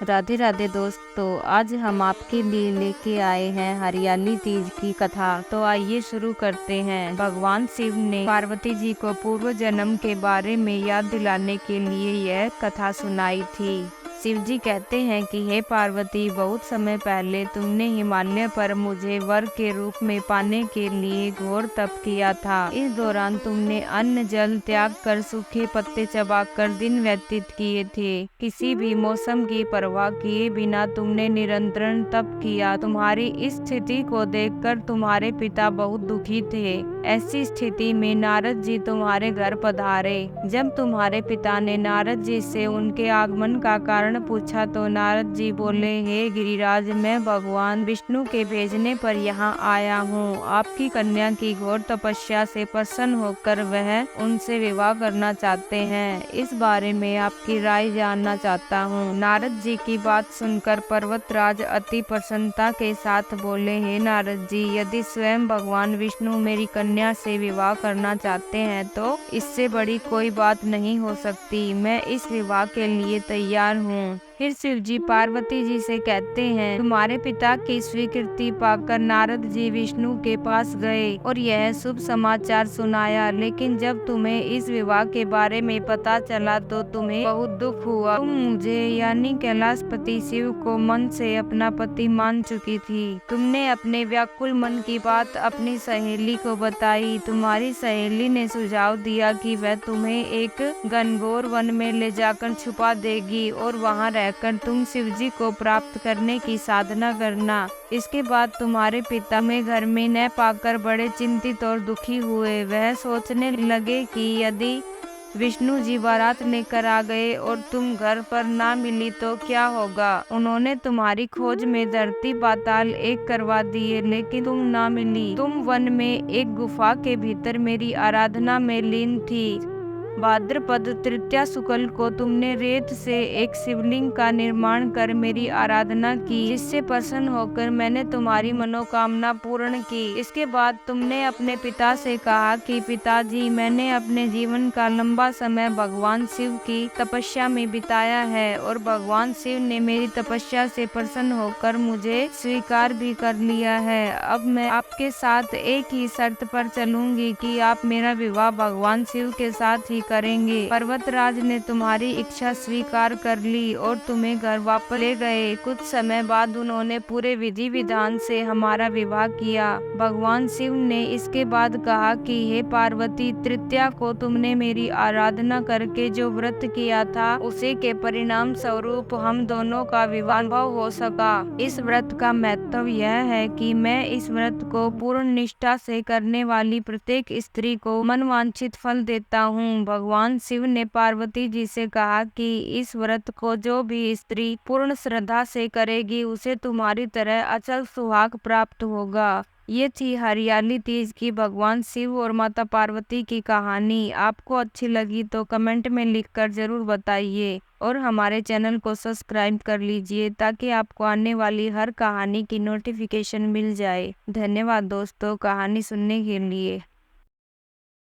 राधे राधे दोस्तों, आज हम आपके लिए लेके आए हैं हरियाली तीज की कथा। तो आइए शुरू करते हैं। भगवान शिव ने पार्वती जी को पूर्व जन्म के बारे में याद दिलाने के लिए यह कथा सुनाई थी। शिव जी कहते हैं कि हे पार्वती, बहुत समय पहले तुमने हिमालय पर मुझे वर के रूप में पाने के लिए घोर तप किया था। इस दौरान तुमने अन्न जल त्याग कर सूखे पत्ते चबाकर दिन व्यतीत किए थे। किसी भी मौसम की परवाह किए बिना तुमने निरंतर तप किया। तुम्हारी इस स्थिति को देखकर तुम्हारे पिता बहुत दुखी थे। ऐसी स्थिति में नारद जी तुम्हारे घर पधारे। जब तुम्हारे पिता ने नारद जी से उनके आगमन का कारण पूछा तो नारद जी बोले, हे गिरिराज, मैं भगवान विष्णु के भेजने पर यहाँ आया हूँ। आपकी कन्या की घोर तपस्या से प्रसन्न होकर वह उनसे विवाह करना चाहते हैं। इस बारे में आपकी राय जानना चाहता हूँ। नारद जी की बात सुनकर पर्वतराज अति प्रसन्नता के साथ बोले, हे नारद जी, यदि स्वयं भगवान विष्णु मेरी कन्या से विवाह करना चाहते हैं तो इससे बड़ी कोई बात नहीं हो सकती। मैं इस विवाह के लिए तैयार हूँ। फिर शिव जी पार्वती जी से कहते हैं, तुम्हारे पिता की स्वीकृति पाकर नारद जी विष्णु के पास गए और यह शुभ समाचार सुनाया। लेकिन जब तुम्हें इस विवाह के बारे में पता चला तो तुम्हें बहुत दुख हुआ। तुम मुझे यानी कैलाशपति शिव को मन से अपना पति मान चुकी थी। तुमने अपने व्याकुल मन की बात अपनी सहेली को बताई। तुम्हारी सहेली ने सुझाव दिया कि वह तुम्हें एक घनघोर वन में ले जाकर छुपा देगी और वहां रहकर तुम शिवजी को प्राप्त करने की साधना करना। इसके बाद तुम्हारे पिता में घर में न पाकर बड़े चिंतित और दुखी हुए। वह सोचने लगे कि यदि विष्णु जी बारात लेकर आ गए और तुम घर पर ना मिली तो क्या होगा। उन्होंने तुम्हारी खोज में धरती पाताल एक करवा दिए, लेकिन तुम ना मिली। तुम वन में एक गुफा के भीतर मेरी आराधना में लीन थी। भाद्रपद तृतीया शुक्ल को तुमने रेत से एक शिवलिंग का निर्माण कर मेरी आराधना की, जिससे प्रसन्न होकर मैंने तुम्हारी मनोकामना पूर्ण की। इसके बाद तुमने अपने पिता से कहा कि पिताजी, मैंने अपने जीवन का लंबा समय भगवान शिव की तपस्या में बिताया है और भगवान शिव ने मेरी तपस्या से प्रसन्न होकर मुझे स्वीकार भी कर लिया है। अब मैं आपके साथ एक ही शर्त पर चलूंगी कि आप मेरा विवाह भगवान शिव के साथ ही करेंगे। पर्वतराज ने तुम्हारी इच्छा स्वीकार कर ली और तुम्हें घर वापस ले गए। कुछ समय बाद उन्होंने पूरे विधि विधान से हमारा विवाह किया। भगवान शिव ने इसके बाद कहा कि हे पार्वती, तृतीया को तुमने मेरी आराधना करके जो व्रत किया था उसी के परिणाम स्वरूप हम दोनों का विवाह हो सका। इस व्रत का महत्व यह है कि मैं इस व्रत को पूर्ण निष्ठा से करने वाली प्रत्येक स्त्री को मनवांछित फल देता हूँ। भगवान शिव ने पार्वती जी से कहा कि इस व्रत को जो भी स्त्री पूर्ण श्रद्धा से करेगी उसे तुम्हारी तरह अचल सुहाग प्राप्त होगा। ये थी हरियाली तीज की भगवान शिव और माता पार्वती की कहानी। आपको अच्छी लगी तो कमेंट में लिखकर जरूर बताइए और हमारे चैनल को सब्सक्राइब कर लीजिए ताकि आपको आने वाली हर कहानी की नोटिफिकेशन मिल जाए। धन्यवाद दोस्तों कहानी सुनने के लिए।